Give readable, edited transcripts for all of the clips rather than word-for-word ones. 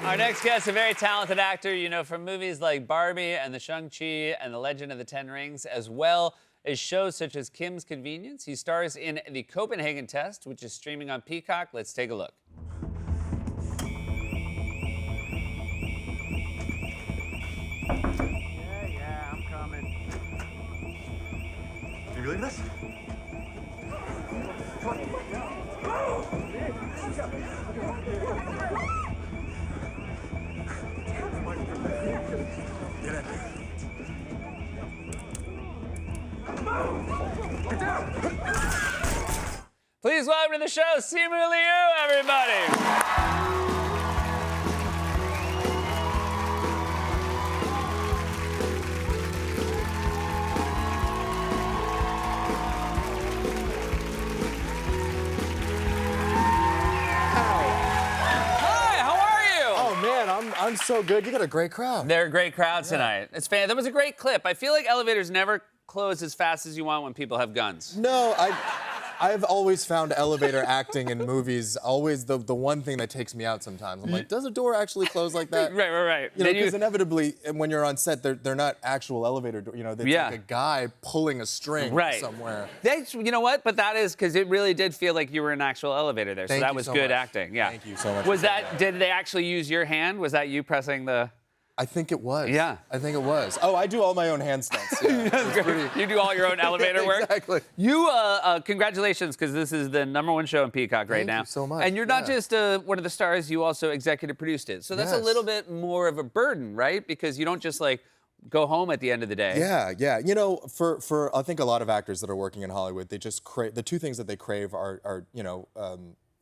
Our next guest, a very talented actor, you know, from movies like Barbie and the Shang-Chi and The Legend of the Ten Rings, as well as shows such as Kim's Convenience. He stars in The Copenhagen Test, which is streaming on Peacock. Let's take a look. Yeah, I'm coming. You believe this? Get in. Get down! Please welcome to the show, Simu Liu, everybody. Hi, how are you? Oh man, I'm so good. You got a great crowd. They're a great crowd tonight. It's fan. That was a great clip. I feel like elevators never close as fast as you want when people have guns. No, I've always found elevator acting in movies always the one thing that takes me out sometimes. I'm like, does a door actually close like that? Right. You know, Then because inevitably, when you're on set, they're not actual elevator doors. You know, it's Yeah. like a guy pulling a string Right. somewhere. You know what? But that is because it really did feel like you were in an actual elevator there. So Thank that you was so good much. acting. Yeah. Thank you so much Was for saying that? Did they actually use your hand? Was that you pressing the? I think it was. Yeah. I think it was. Oh, I do all my own hand stunts. Yeah. It's pretty- You do all your own elevator work. Exactly. You, congratulations, because this is the #1 show on Peacock right Thank now. you so much, And you're not yeah. just one of the stars; you also executive produced it. So that's a Yes. little bit more of a burden, right? Because you don't just like go home at the end of the day. Yeah. You know, for I think a lot of actors that are working in Hollywood, they just crave the two things that they crave are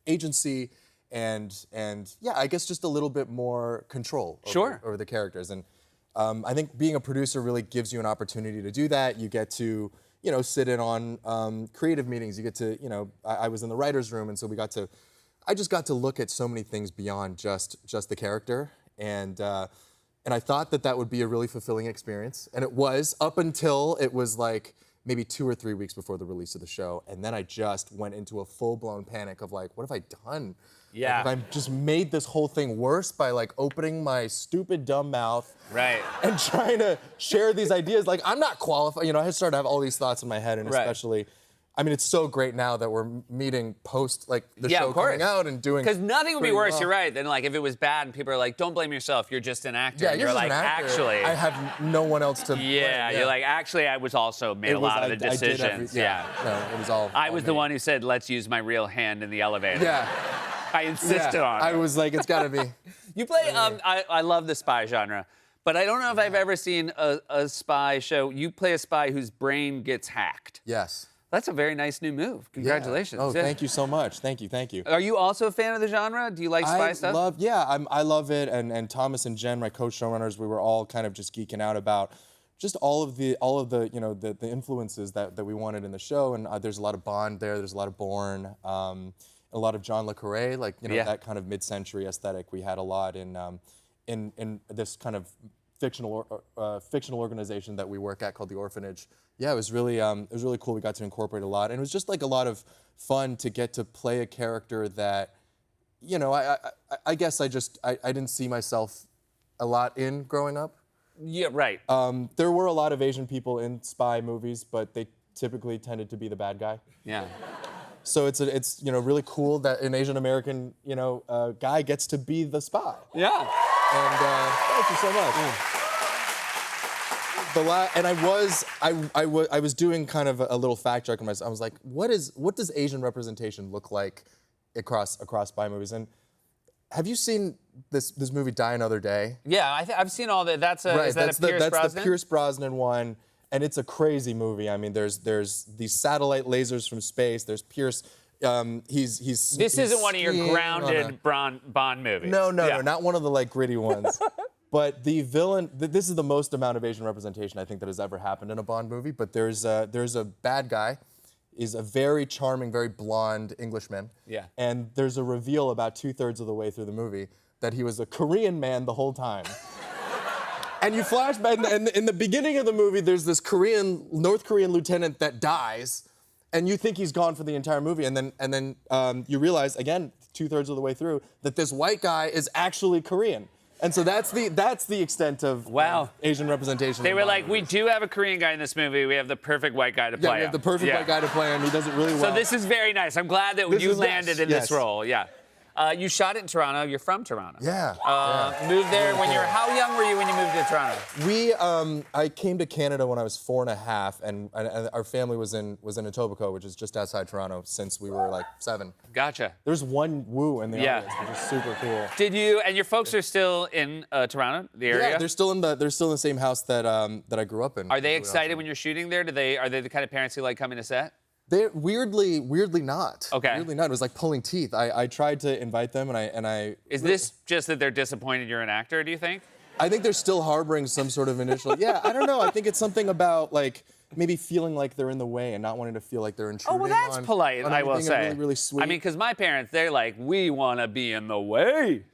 agency and yeah, I guess just a little bit more control over the characters. And I think being a producer really gives you an opportunity to do that. You get to sit in on creative meetings. You get to I was in the writers' room, and so I just got to look at so many things beyond just the character, and I thought that would be a really fulfilling experience, and it was up until it was like maybe 2 or 3 weeks before the release of the show, and then I just went into a full-blown panic of like, what have I done? Yeah. Like, have I just made this whole thing worse by like opening my stupid dumb mouth Right. and trying to share these ideas? Like, I'm not qualified. You know, I started to have all these thoughts in my head, and Right. especially, I mean, it's so great now that we're meeting post like the Yeah, show of course. coming out and doing. Because nothing would be pretty worse, well. you're right, than like if it was bad and people are like, don't blame yourself, you're just an actor. Yeah, and you're you're just like, an actor. actually. I have no one else to. Yeah, blame. you're like, actually, I was also made a lot of the I did decisions. yeah. No, it was all. I all was the me. one who said, let's use my real hand in the elevator. Yeah. I insisted Yeah. on it. I was like, it's gotta be. You play, I love the spy genre, but I don't know if I've ever seen a spy show. You play a spy whose brain gets hacked. Yes. That's a very nice new move. Congratulations. Yeah. Oh, Yeah. thank you so much. Thank you. Are you also a fan of the genre? Do you like spy stuff? I love it, and Thomas and Jen, my co-showrunners, we were all kind of just geeking out about just all of the the influences that we wanted in the show, and there's a lot of Bond there, there's a lot of Bourne, a lot of John le Carré, like Yeah. that kind of mid-century aesthetic. We had a lot in this kind of fictional organization that we work at called the Orphanage. Yeah, it was really cool. We got to incorporate a lot, and it was just like a lot of fun to get to play a character that, I guess I didn't see myself a lot in growing up. Yeah, right. There were a lot of Asian people in spy movies, but they typically tended to be the bad guy. Yeah. So it's really cool that an Asian American guy gets to be the spy. Yeah. And thank you so much. I was doing kind of a little fact check on myself. I was like, what does Asian representation look like across spy movies? And have you seen this movie Die Another Day? Yeah, I've seen all that. Is that that's a Pierce Brosnan? the Pierce Brosnan one, and it's a crazy movie. I mean, there's these satellite lasers from space. There's Pierce. This isn't one of your grounded Bond movies. No, Yeah. not one of the like gritty ones. But the villain, this is the most amount of Asian representation I think that has ever happened in a Bond movie. But there's a bad guy, is a very charming, very blonde Englishman. Yeah. And there's a reveal about 2/3 of the way through the movie that he was a Korean man the whole time. And you flash back, and in the beginning of the movie, there's this North Korean lieutenant that dies, and you think he's gone for the entire movie, and then you realize again 2/3 of the way through that this white guy is actually Korean. And so that's the extent of Wow. Asian representation. They in were Bond like, we movies. do have a Korean guy in this movie. We have the perfect white guy to play Yeah, we have him." the perfect white guy to play him. He does it really well. So this is very nice. I'm glad that This you is- landed in yes. this role. Yeah. You shot it in Toronto. You're from Toronto. Yeah, Moved there when you're. How young were you when you moved to Toronto? I came to Canada when I was 4.5, and our family was in Etobicoke, which is just outside Toronto, since we were like 7. Gotcha. There's one Woo in the Yeah. audience, which is super cool. Did you? And your folks are still in Toronto, the area. Yeah, they're still in the same house that I grew up in. Are they excited when you're shooting there? Are they the kind of parents who like coming to set? They weirdly not. Okay. Weirdly not. It was like pulling teeth. I tried to invite them, and I. Is this just that they're disappointed you're an actor? Do you think? I think they're still harboring some sort of initial. Yeah, I don't know. I think it's something about like maybe feeling like they're in the way and not wanting to feel like they're Oh intruding. well, that's on, polite. on I will anything, and say. Really, really sweet. I mean, because my parents, they're like, we want to be in the way.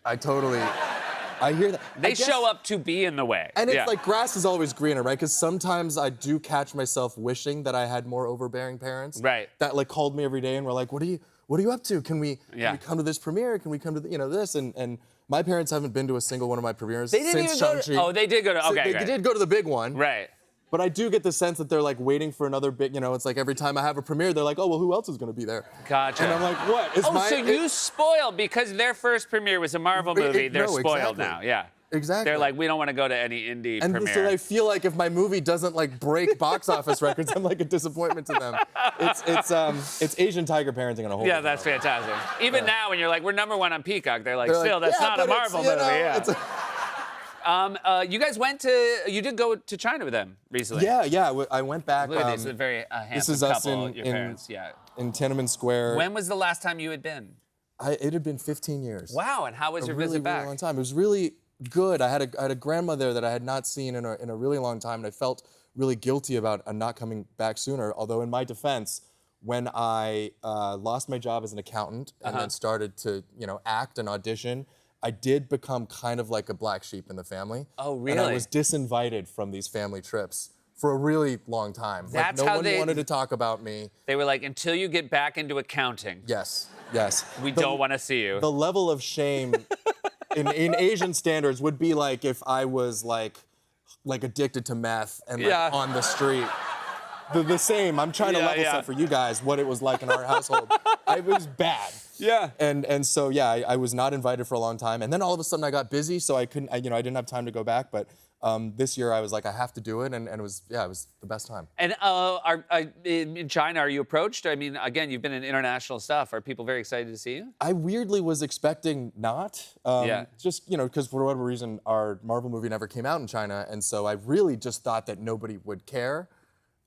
I hear that. They I guess- show up to be in the way. And it's Yeah. like grass is always greener, right? Because sometimes I do catch myself wishing that I had more overbearing parents. Right. That like called me every day and were like, "What are you up to? Can we come to this premiere? Can we come to this?" And my parents haven't been to a single one of my premieres They didn't since even go to. Shang-Chi. Oh, they did go to. So Okay. they okay. did go to the big one. Right. But I do get the sense that they're like waiting for another big, it's like every time I have a premiere, they're like, "Oh, well, who else is going to be there?" Gotcha. And I'm like, "What? Is Oh, my so you spoiled because their first premiere was a Marvel movie. They're no, spoiled exactly. now. Yeah. Exactly. They're like, we don't want to go to any indie And premiere. so I feel like if my movie doesn't like break box office records, I'm like a disappointment to them. It's Asian tiger parenting on a whole. Yeah, different that's level. fantastic. Even now, when you're like, we're #1 on Peacock, they're like, They're like, still, that's "Yeah, not a but it's, Marvel you movie. know, Yeah. it's You guys you did go to China with them recently. Yeah. I went back. Look at this, a very handsome is us couple, in- your in- parents. Yeah. in Tiananmen Square. When was the last time you had been? It had been 15 years. Wow, and how was your really, visit back? really long time. It was really good. I had a grandma there that I had not seen in a really long time, and I felt really guilty about not coming back sooner. Although in my defense, when I lost my job as an accountant and then started to act and audition, I did become kind of like a black sheep in the family. Oh, And really? I was disinvited from these family trips for a really long time. That's like, no how one they- wanted to talk about me. They were like, until you get back into accounting, Yes. we don't want to see you. The level of shame in Asian standards would be like if I was like addicted to meth and like Yeah. on the street. The same. I'm trying to Yeah, level yeah. set for you guys what it was like in our household. It was bad. Yeah. And so yeah, I was not invited for a long time, and then all of a sudden I got busy, so I couldn't. I didn't have time to go back. But this year I was like, I have to do it, and it was the best time. And in China, are you approached? I mean, again, you've been in international stuff. Are people very excited to see you? I weirdly was expecting not. Yeah. Just, because for whatever reason, our Marvel movie never came out in China. And so I really just thought that nobody would care.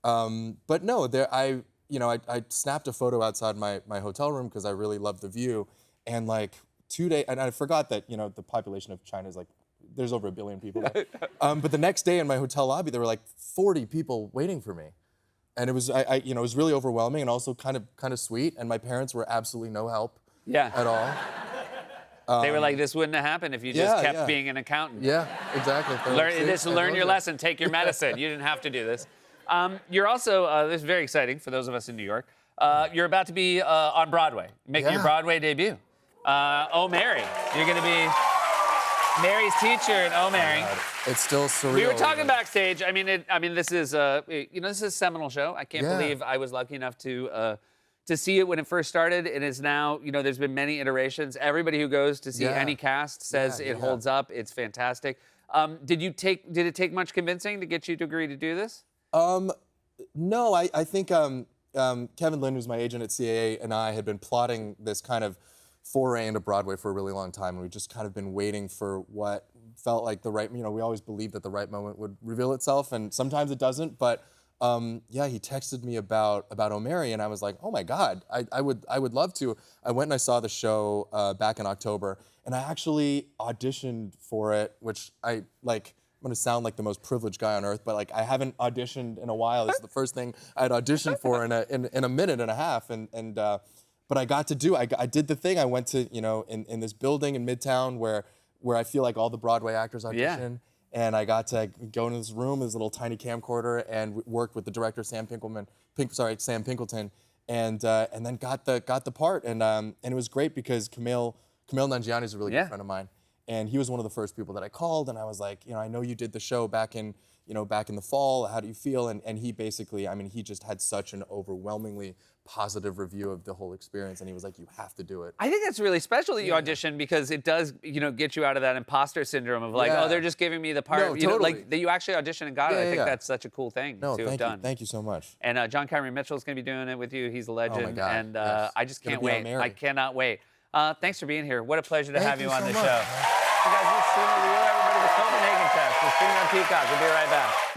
But no, I snapped a photo outside my hotel room because I really loved the view. And like 2 days, and I forgot that, the population of China is like, there's over 1 billion people there. But the next day in my hotel lobby, there were like 40 people waiting for me. And it was, it was really overwhelming and also kind of sweet. And my parents were absolutely no help Yeah. at all. They were like, this wouldn't have happened if you just yeah, kept yeah. bearn an accountant. Yeah, exactly. Learn your lesson. Take your medicine. You didn't have to do this. You're also, this is very exciting for those of us in New York. You're about to be on Broadway, making your Yeah. Broadway debut. Oh, Mary. You're going to be Mary's teacher in Oh, Mary. It's still surreal. We were talking backstage. I mean, this is this is a seminal show. I can't Yeah. believe I was lucky enough to see it when it first started. It is now, there's been many iterations. Everybody who goes to see Yeah. any cast says Yeah, it yeah. holds up. It's fantastic. Did it take much convincing to get you to agree to do this? No, I think Kevin Lynn, who's my agent at CAA, and I had been plotting this kind of foray into Broadway for a really long time, and we've just kind of been waiting for what felt like the right, we always believed that the right moment would reveal itself, and sometimes it doesn't, but he texted me about O'Mary, and I was like, oh my God, I would love to. I went and I saw the show back in October, and I actually auditioned for it, which I'm gonna sound like the most privileged guy on earth, but like I haven't auditioned in a while. This is the first thing I'd auditioned for in a minute and a half, but I got to do. I did the thing. I went to in this building in Midtown where I feel like all the Broadway actors audition, and I got to go into this room, this little tiny camcorder, and worked with the director Sam Pinkleton, and then got the part, and it was great because Kumail Nanjiani is a really Yeah. good friend of mine, and he was one of the first people that I called, and I was like, I know you did the show back in the fall. How do you feel? And he basically, he just had such an overwhelmingly positive review of the whole experience, and he was like, you have to do it. I think that's really special that you audition because it does, get you out of that imposter syndrome of like, Yeah. oh, they're just giving me the part. No, totally. Like that you actually auditioned and got it. Yeah, I think yeah. that's such a cool thing No, to have thank done. you. Thank you so much. And John Cameron Mitchell's going to be doing it with you. He's a legend. God, And yes. I just Gonna can't be on wait. Mary. I cannot wait. Thanks for being here. What a pleasure to Thank have you you on so the much. show. You guys, we'll see you, everybody, the Copenhagen Test. We'll stream it on Peacock. We'll be right back.